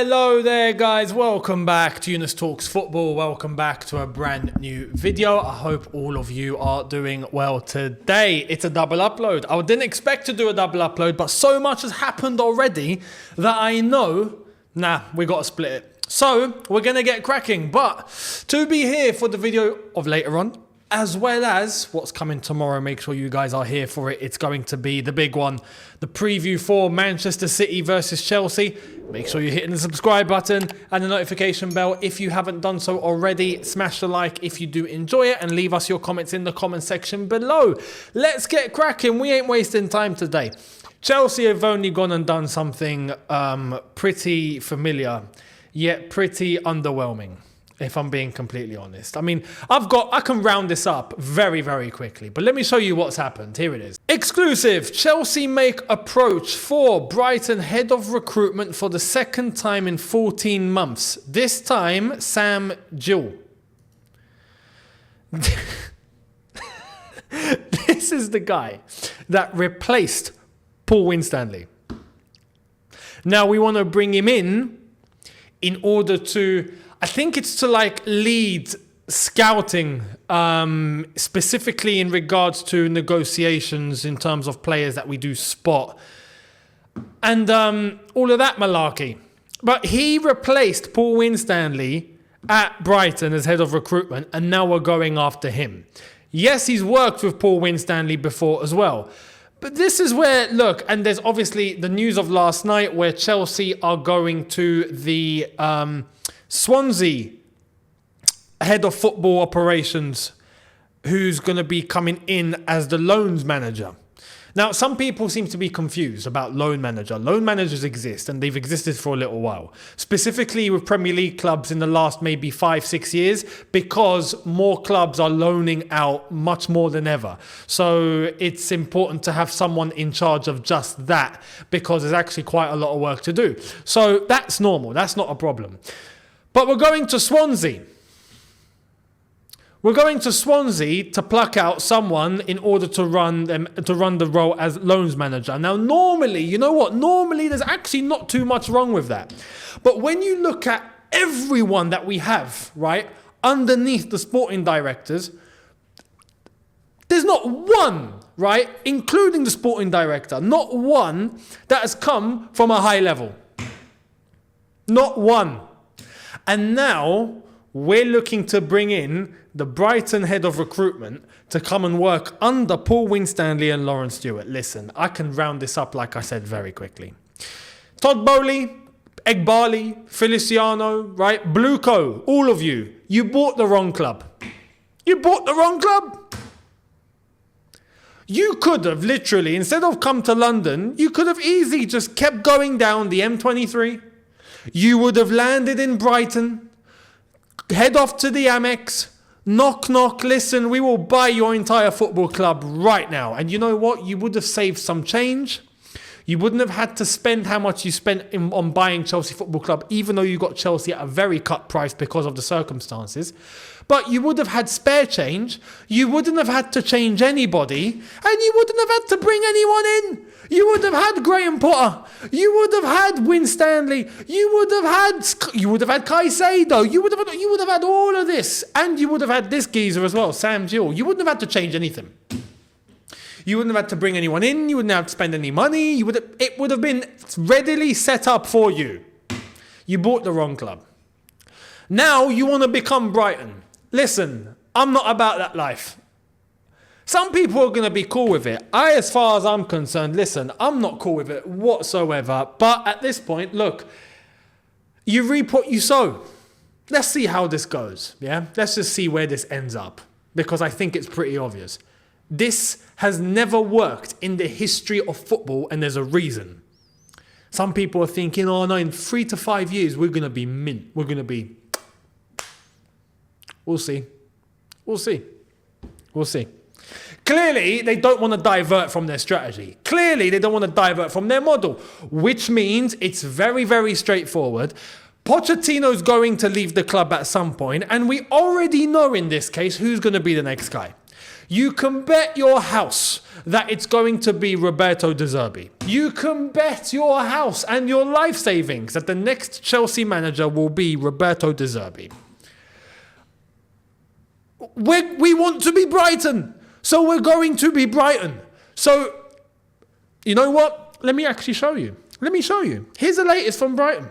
Hello there guys, welcome back to Younes Talks Football. Welcome back to a brand new video. I hope all of you are doing well today. It's a double upload. I didn't expect to do a double upload, but so much has happened already that I know, we got to split it. So we're going to get cracking, but to be here for the video of later on, as well as what's coming tomorrow, make sure you guys are here for it. It's going to be the big one, the preview for Manchester City versus Chelsea. Make sure you're hitting the subscribe button and the notification bell if you haven't done so already. Smash the like if you do enjoy it and leave us your comments in the comment section below. Let's get cracking. We ain't wasting time today. Chelsea have only gone and done something pretty familiar, yet pretty underwhelming, if I'm being completely honest. I mean, I can round this up very, very quickly, but let me show you what's happened. Here it is. Exclusive. Chelsea make approach for Brighton head of recruitment for the second time in 14 months. This time, Sam Gill. This is the guy that replaced Paul Winstanley. Now we want to bring him in order to, I think it's to lead scouting, specifically in regards to negotiations in terms of players that we do spot and all of that malarkey. But he replaced Paul Winstanley at Brighton as head of recruitment, and now we're going after him. Yes, he's worked with Paul Winstanley before as well. But this is where, look, and there's obviously the news of last night where Chelsea are going to the Swansea head of football operations, who's going to be coming in as the loans manager. Now, some people seem to be confused about loan manager. Loan managers exist, and they've existed for a little while, specifically with Premier League clubs in the last maybe 5-6 years, because more clubs are loaning out much more than ever. So it's important to have someone in charge of just that, because there's actually quite a lot of work to do. So that's normal. That's not a problem. But we're going to Swansea. We're going to Swansea to pluck out someone in order to run the role as loans manager. Now, normally, you know what? Normally, there's actually not too much wrong with that. But when you look at everyone that we have, right, underneath the sporting directors, there's not one, right, including the sporting director, not one that has come from a high level. Not one. And now we're looking to bring in the Brighton head of recruitment to come and work under Paul Winstanley and Lawrence Stewart. Listen, I can round this up, like I said, very quickly. Todd Bowley, Egbali, Feliciano, right? Bluco, all of you, you bought the wrong club. You bought the wrong club. You could have literally, instead of come to London, you could have easily just kept going down the M23. You would have landed in Brighton, head off to the Amex, knock, knock, listen, we will buy your entire football club right now. And you know what? You would have saved some change. You wouldn't have had to spend how much you spent on buying Chelsea Football Club, even though you got Chelsea at a very cut price because of the circumstances. But you would have had spare change. You wouldn't have had to change anybody. And you wouldn't have had to bring anyone in. You would have had Graham Potter. You would have had Winstanley. You would have had Caicedo. You would have had all of this. And you would have had this geezer as well, Sam Gill. You wouldn't have had to change anything. You wouldn't have had to bring anyone in. You wouldn't have to spend any money. It would have been readily set up for you. You bought the wrong club. Now you want to become Brighton. Listen, I'm not about that life. Some people are going to be cool with it. As far as I'm concerned, listen, I'm not cool with it whatsoever. But at this point, look, you reap what you sow. Let's see how this goes. Yeah, let's just see where this ends up, because I think it's pretty obvious. This has never worked in the history of football, and there's a reason. Some people are thinking, oh no, in 3 to 5 years, we're going to be mint. We're going to be... We'll see. We'll see. We'll see. Clearly, they don't want to divert from their strategy. Clearly, they don't want to divert from their model, which means it's very, very straightforward. Pochettino's going to leave the club at some point, and we already know in this case who's going to be the next guy. You can bet your house that it's going to be Roberto De Zerbi. You can bet your house and your life savings that the next Chelsea manager will be Roberto De Zerbi. We want to be Brighton, so we're going to be Brighton. So, you know what? Let me actually show you. Here's the latest from Brighton.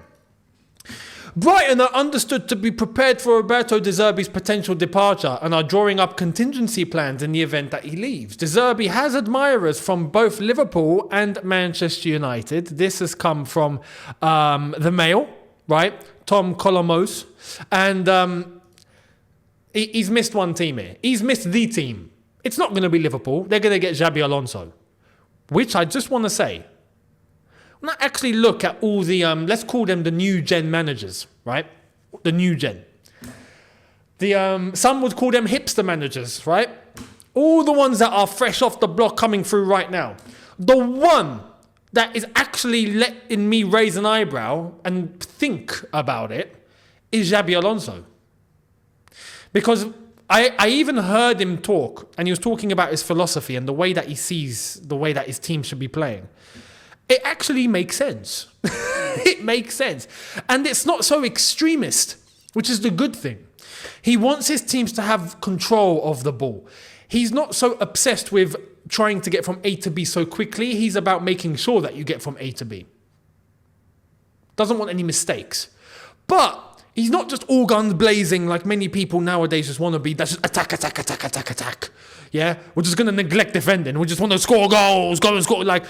Brighton are understood to be prepared for Roberto De Zerbi's potential departure and are drawing up contingency plans in the event that he leaves. De Zerbi has admirers from both Liverpool and Manchester United. This has come from the Mail, right? Tom Colomos. And he's missed one team here. He's missed the team. It's not going to be Liverpool. They're going to get Xabi Alonso. Which I just want to say, not actually look at all the, let's call them the new gen managers, right? The new gen. Some would call them hipster managers, right? All the ones that are fresh off the block coming through right now. The one that is actually letting me raise an eyebrow and think about it is Xabi Alonso. Because I even heard him talk, and he was talking about his philosophy and the way that he sees the way that his team should be playing. It actually makes sense. It makes sense. And it's not so extremist, which is the good thing. He wants his teams to have control of the ball. He's not so obsessed with trying to get from A to B so quickly. He's about making sure that you get from A to B. Doesn't want any mistakes. But he's not just all guns blazing like many people nowadays just want to be. That's just attack. Yeah? We're just going to neglect defending. We just want to score goals, go and score. Like,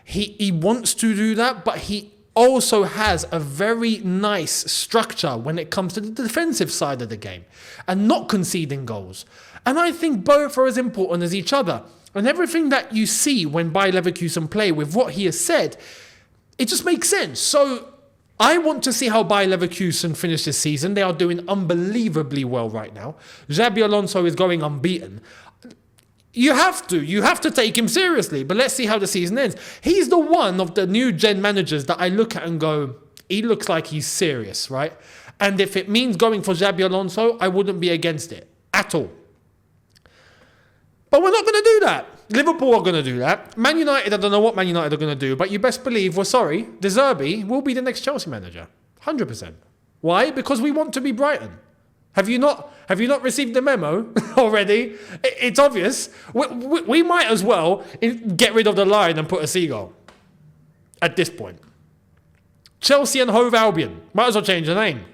he wants to do that, but he also has a very nice structure when it comes to the defensive side of the game and not conceding goals. And I think both are as important as each other. And everything that you see when Bayer Leverkusen play with what he has said, it just makes sense. So I want to see how Bayer Leverkusen finish this season. They are doing unbelievably well right now. Xabi Alonso is going unbeaten. You have to take him seriously, but let's see how the season ends. He's the one of the new gen managers that I look at and go, he looks like he's serious, right? And if it means going for Xabi Alonso, I wouldn't be against it at all. But we're not going to do that. Liverpool are going to do that. Man United, I don't know what Man United are going to do, but you best believe, we're sorry, De Zerbi will be the next Chelsea manager. 100%. Why? Because we want to be Brighton. Have you not received the memo already? It's obvious. We might as well get rid of the lion and put a seagull at this point. Chelsea and Hove Albion. Might as well change the name.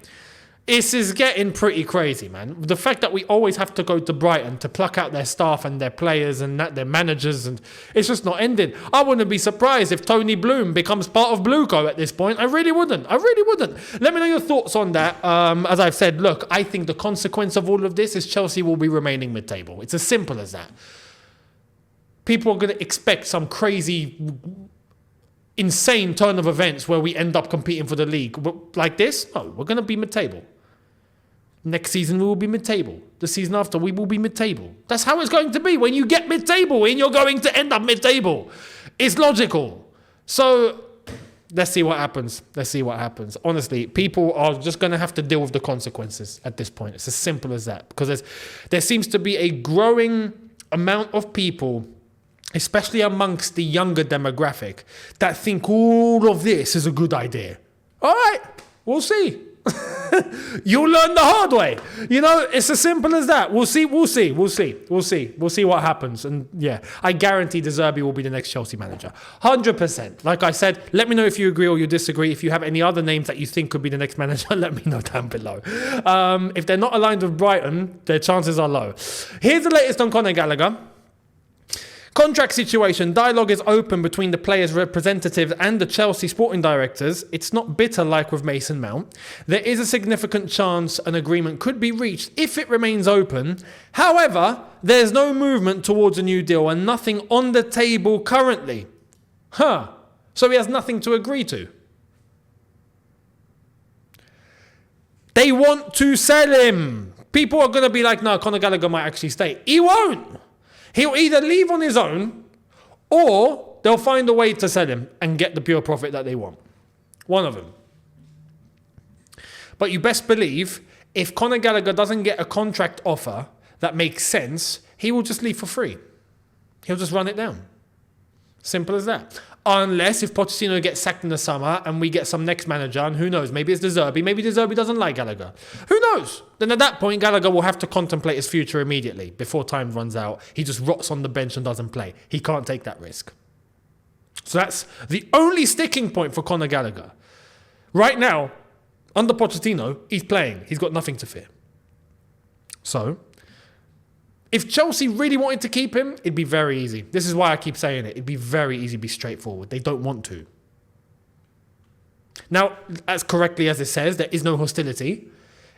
This is getting pretty crazy, man. The fact that we always have to go to Brighton to pluck out their staff and their players and their managers, and it's just not ending. I wouldn't be surprised if Tony Bloom becomes part of Blueco at this point. I really wouldn't. Let me know your thoughts on that. As I've said, look, I think the consequence of all of this is Chelsea will be remaining mid-table. It's as simple as that. People are going to expect some crazy, insane turn of events where we end up competing for the league. Like this? No, we're going to be mid-table. Next season, we will be mid-table. The season after, we will be mid-table. That's how it's going to be. When you get mid-table in, you're going to end up mid-table. It's logical. So, let's see what happens. Honestly, people are just going to have to deal with the consequences at this point. It's as simple as that. Because there seems to be a growing amount of people, especially amongst the younger demographic, that think all of this is a good idea. All right, we'll see. You'll learn the hard way. You know, it's as simple as that. We'll see what happens. And yeah, I guarantee De Zerbi will be the next Chelsea manager. 100%. Like I said, let me know if you agree or you disagree. If you have any other names that you think could be the next manager, let me know down below. If they're not aligned with Brighton, their chances are low. Here's the latest on Conor Gallagher. Contract situation. Dialogue is open between the players' representatives and the Chelsea sporting directors. It's not bitter like with Mason Mount. There is a significant chance an agreement could be reached if it remains open. However, there's no movement towards a new deal and nothing on the table currently. So he has nothing to agree to. They want to sell him. People are going to be like, no, Conor Gallagher might actually stay. He won't. He'll either leave on his own or they'll find a way to sell him and get the pure profit that they want. One of them. But you best believe if Conor Gallagher doesn't get a contract offer that makes sense, he will just leave for free. He'll just run it down. Simple as that. Unless if Pochettino gets sacked in the summer and we get some next manager, and who knows, maybe it's the Zerbi, maybe the Zerbi doesn't like Gallagher. Who knows? Then at that point, Gallagher will have to contemplate his future immediately before time runs out. He just rots on the bench and doesn't play. He can't take that risk. So that's the only sticking point for Conor Gallagher. Right now, under Pochettino, he's playing. He's got nothing to fear. So, if Chelsea really wanted to keep him, it'd be very easy. This is why I keep saying it. It'd be very easy, be straightforward. They don't want to. Now, as correctly as it says, there is no hostility.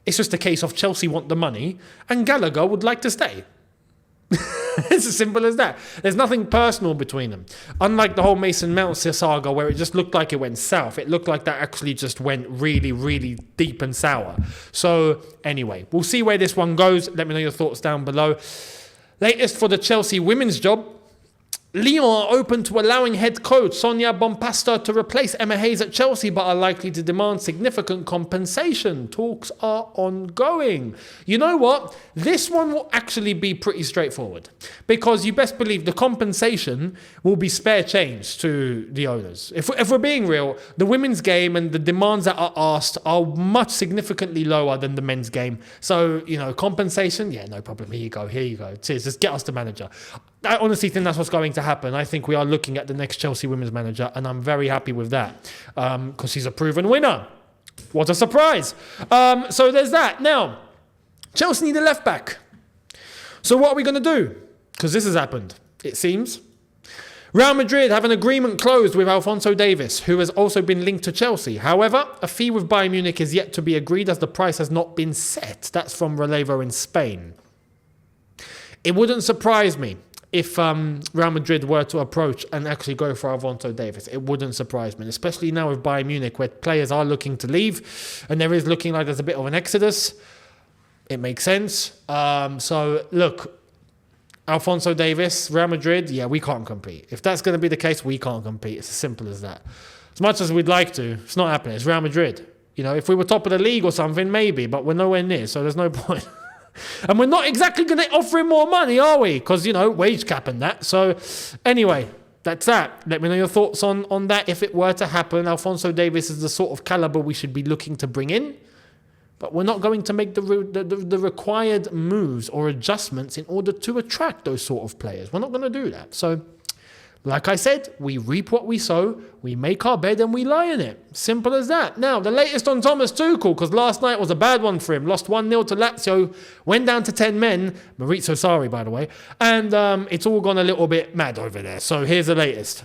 It's just a case of Chelsea want the money and Gallagher would like to stay. It's as simple as that. There's nothing personal between them. Unlike the whole Mason Mount saga where it just looked like it went south. It looked like that actually just went really, really deep and sour. So anyway, we'll see where this one goes. Let me know your thoughts down below. Latest for the Chelsea women's job. Lyon are open to allowing head coach Sonia Bompasta to replace Emma Hayes at Chelsea, but are likely to demand significant compensation. Talks are ongoing. You know what? This one will actually be pretty straightforward because you best believe the compensation will be spare change to the owners. If we're being real, the women's game and the demands that are asked are much significantly lower than the men's game. So, compensation, yeah, no problem. Here you go. Cheers. Just get us the manager. I honestly think that's what's going to happen. I think we are looking at the next Chelsea women's manager, and I'm very happy with that because she's a proven winner. What a surprise. So there's that. Now, Chelsea need a left back. So what are we going to do? Because this has happened, it seems. Real Madrid have an agreement closed with Alonso Davies, who has also been linked to Chelsea. However, a fee with Bayern Munich is yet to be agreed as the price has not been set. That's from Relevo in Spain. It wouldn't surprise me if Real Madrid were to approach and actually go for Alonso Davies. It wouldn't surprise me, especially now with Bayern Munich, where players are looking to leave, and there is looking like there's a bit of an exodus. It makes sense. So, look, Alonso Davies, Real Madrid, yeah, we can't compete. If that's going to be the case, we can't compete. It's as simple as that. As much as we'd like to, it's not happening. It's Real Madrid. If we were top of the league or something, maybe, but we're nowhere near, so there's no point. And we're not exactly going to offer him more money, are we? Because, wage cap and that. So, anyway, that's that. Let me know your thoughts on that. If it were to happen, Alonso Davies is the sort of caliber we should be looking to bring in. But we're not going to make the required moves or adjustments in order to attract those sort of players. We're not going to do that. So, like I said, we reap what we sow, we make our bed and we lie in it. Simple as that. Now, the latest on Thomas Tuchel, because last night was a bad one for him. Lost 1-0 to Lazio, went down to 10 men. Maurizio Sarri, by the way. And it's all gone a little bit mad over there. So here's the latest.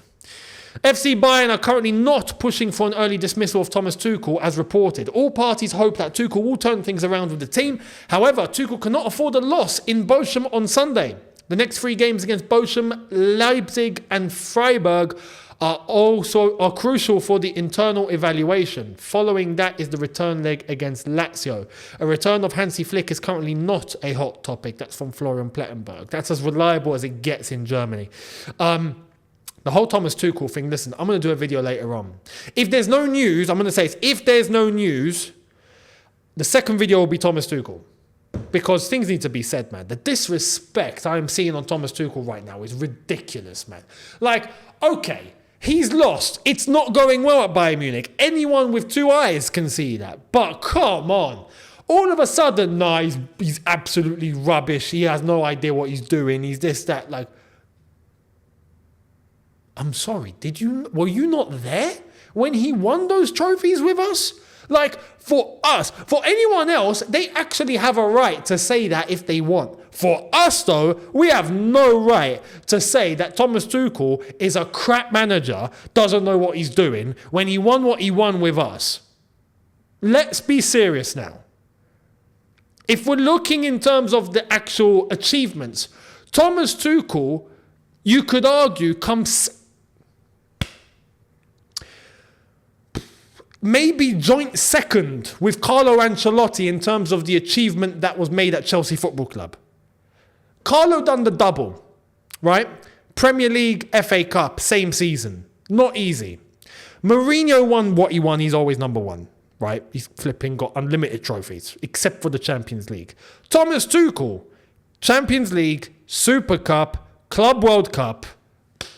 FC Bayern are currently not pushing for an early dismissal of Thomas Tuchel as reported. All parties hope that Tuchel will turn things around with the team. However, Tuchel cannot afford a loss in Bochum on Sunday. The next 3 games against Bochum, Leipzig and Freiburg are crucial for the internal evaluation. Following that is the return leg against Lazio. A return of Hansi Flick is currently not a hot topic. That's from Florian Plettenberg. That's as reliable as it gets in Germany. The whole Thomas Tuchel thing, listen, I'm going to do a video later on. If there's no news, I'm going to say this, if there's no news, the second video will be Thomas Tuchel. Because things need to be said, man. The disrespect I'm seeing on Thomas Tuchel right now is ridiculous, man. Like, okay, he's lost. It's not going well at Bayern Munich. Anyone with 2 eyes can see that. But come on. All of a sudden, he's absolutely rubbish. He has no idea what he's doing. He's this, that. Like, I'm sorry. Were you not there when he won those trophies with us? Like, for us, for anyone else, they actually have a right to say that if they want. For us, though, we have no right to say that Thomas Tuchel is a crap manager, doesn't know what he's doing, when he won what he won with us. Let's be serious now. If we're looking in terms of the actual achievements, Thomas Tuchel, you could argue, comes maybe joint second with Carlo Ancelotti in terms of the achievement that was made at Chelsea Football Club. Carlo done the double, right? Premier League, FA Cup, same season. Not easy. Mourinho won what he won. He's always number one, right? He's flipping got unlimited trophies, except for the Champions League. Thomas Tuchel, Champions League, Super Cup, Club World Cup,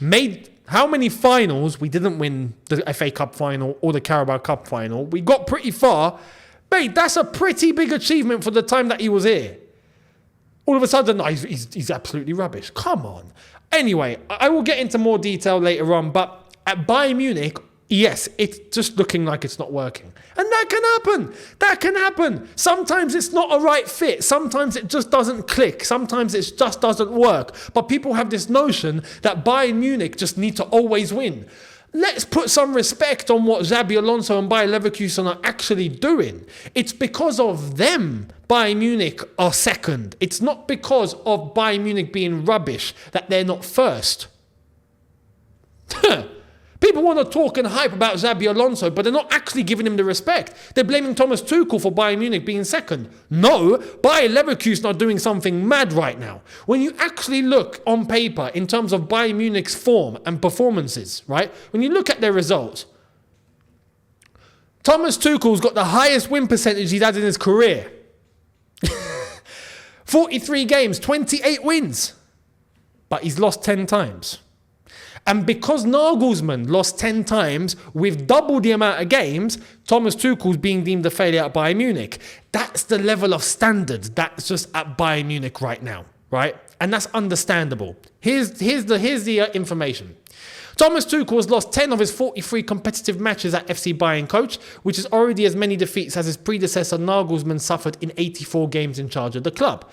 made how many finals? We didn't win the FA Cup final or the Carabao Cup final. We got pretty far. Mate, that's a pretty big achievement for the time that he was here. All of a sudden, he's absolutely rubbish. Come on. Anyway, I will get into more detail later on, but at Bayern Munich, yes, it's just looking like it's not working. And that can happen. That can happen. Sometimes it's not a right fit. Sometimes it just doesn't click. Sometimes it just doesn't work. But people have this notion that Bayern Munich just need to always win. Let's put some respect on what Xabi Alonso and Bayer Leverkusen are actually doing. It's because of them Bayern Munich are second. It's not because of Bayern Munich being rubbish that they're not first. People want to talk and hype about Xabi Alonso, but they're not actually giving him the respect. They're blaming Thomas Tuchel for Bayern Munich being second. No, Bayer Leverkusen are doing something mad right now. When you actually look on paper in terms of Bayern Munich's form and performances, right? When you look at their results, Thomas Tuchel's got the highest win percentage he's had in his career. 43 games, 28 wins. But he's lost 10 times. And because Nagelsmann lost 10 times with double the amount of games, Thomas Tuchel's being deemed a failure at Bayern Munich. That's the level of standard that's just at Bayern Munich right now, right? And that's understandable. Here's the information. Thomas Tuchel has lost 10 of his 43 competitive matches at FC Bayern coach, which is already as many defeats as his predecessor Nagelsmann suffered in 84 games in charge of the club.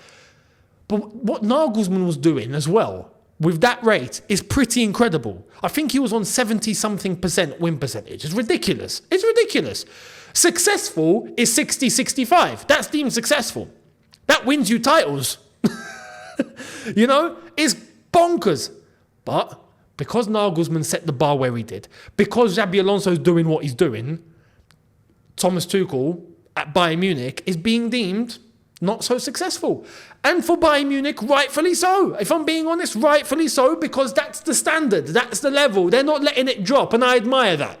But what Nagelsmann was doing as well, with that rate, is pretty incredible. I think he was on 70-something% win percentage. It's ridiculous. It's ridiculous. Successful is 60-65. That's deemed successful. That wins you titles. You know, it's bonkers. But because Nagelsmann set the bar where he did, because Xabi Alonso is doing what he's doing, Thomas Tuchel at Bayern Munich is being deemed not so successful. And for Bayern Munich, rightfully so. If I'm being honest, rightfully so, because that's the standard. That's the level. They're not letting it drop, and I admire that.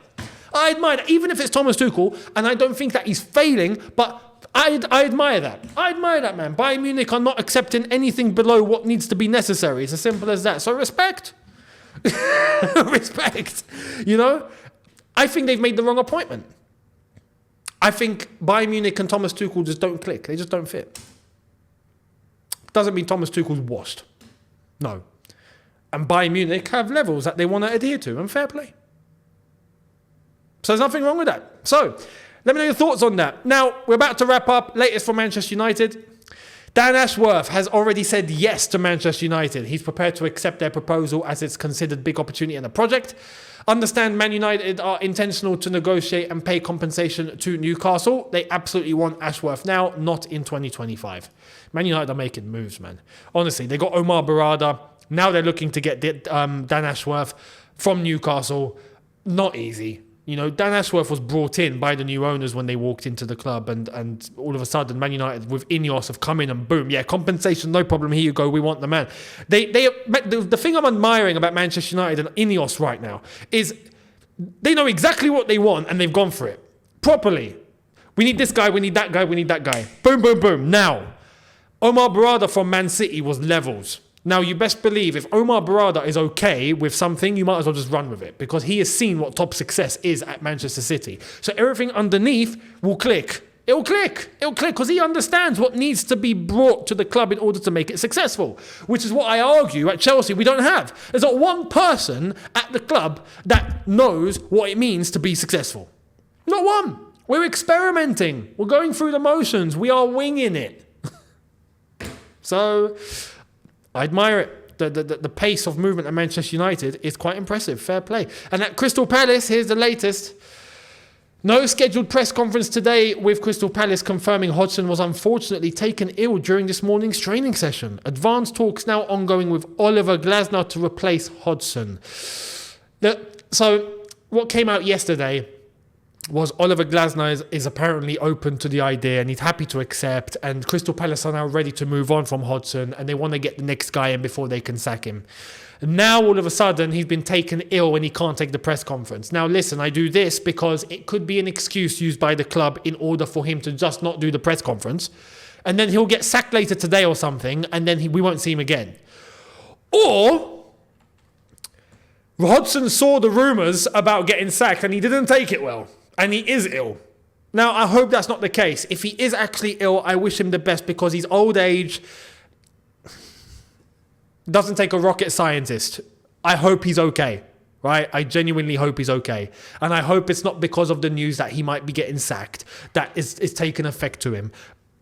I admire that, even if it's Thomas Tuchel, and I don't think that he's failing, but I admire that. I admire that, man. Bayern Munich are not accepting anything below what needs to be necessary. It's as simple as that. So respect. Respect. You know? I think they've made the wrong appointment. I think Bayern Munich and Thomas Tuchel just don't click. They just don't fit. Doesn't mean Thomas Tuchel's washed. No. And Bayern Munich have levels that they want to adhere to, and fair play. So there's nothing wrong with that. So, let me know your thoughts on that. Now, we're about to wrap up. Latest from Manchester United. Dan Ashworth has already said yes to Manchester United. He's prepared to accept their proposal as it's considered big opportunity in the project. Understand Man United are intentional to negotiate and pay compensation to Newcastle. They absolutely want Ashworth now, not in 2025. Man United are making moves, man. Honestly, they got Omar Barada. Now they're looking to get Dan Ashworth from Newcastle. Not easy. You know, Dan Ashworth was brought in by the new owners when they walked into the club, and all of a sudden, Man United with Ineos have come in and boom, yeah, compensation, no problem, here you go, we want the man. The thing I'm admiring about Manchester United and Ineos right now is they know exactly what they want and they've gone for it properly. We need this guy, we need that guy, we need that guy. Boom, boom, boom. Now, Omar Barada from Man City was levels. Now, you best believe if Omar Barada is okay with something, you might as well just run with it, because he has seen what top success is at Manchester City. So everything underneath will click. It'll click. It'll click because he understands what needs to be brought to the club in order to make it successful, which is what I argue at Chelsea we don't have. There's not one person at the club that knows what it means to be successful. Not one. We're experimenting. We're going through the motions. We are winging it. So I admire it. The pace of movement at Manchester United is quite impressive. Fair play. And at Crystal Palace, here's the latest. No scheduled press conference today, with Crystal Palace confirming Hodgson was unfortunately taken ill during this morning's training session. Advanced talks now ongoing with Oliver Glasner to replace Hodgson. So what came out yesterday was Oliver Glasner is apparently open to the idea and he's happy to accept, and Crystal Palace are now ready to move on from Hodgson and they want to get the next guy in before they can sack him. Now, all of a sudden, he's been taken ill and he can't take the press conference. Now, listen, I do this because it could be an excuse used by the club in order for him to just not do the press conference. And then he'll get sacked later today or something, and then we won't see him again. Or Hodgson saw the rumours about getting sacked and he didn't take it well. And he is ill. Now, I hope that's not the case. If he is actually ill, I wish him the best because his old age doesn't take a rocket scientist. I hope he's okay, right? I genuinely hope he's okay. And I hope it's not because of the news that he might be getting sacked that is taking effect to him.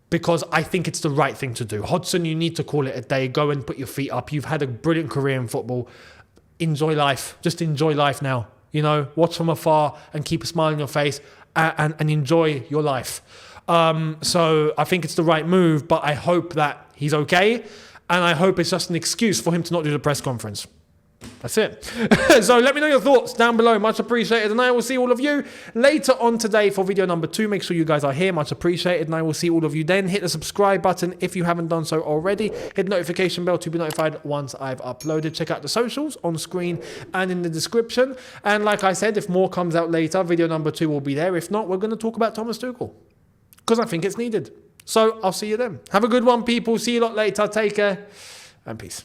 Because I think it's the right thing to do. Hodgson, you need to call it a day. Go and put your feet up. You've had a brilliant career in football. Enjoy life. Just enjoy life now. You know, watch from afar and keep a smile on your face and enjoy your life. So I think it's the right move, but I hope that he's okay. And I hope it's just an excuse for him to not do the press conference. That's it. So let me know your thoughts down below. Much appreciated. And I will see all of you later on today for video number 2. Make sure you guys are here. Much appreciated. And I will see all of you then. Hit the subscribe button if you haven't done so already. Hit the notification bell to be notified once I've uploaded. Check out the socials on screen and in the description. And like I said, if more comes out later, video number 2 will be there. If not, we're going to talk about Thomas Tuchel because I think it's needed. So I'll see you then. Have a good one, people. See you a lot later. Take care and peace.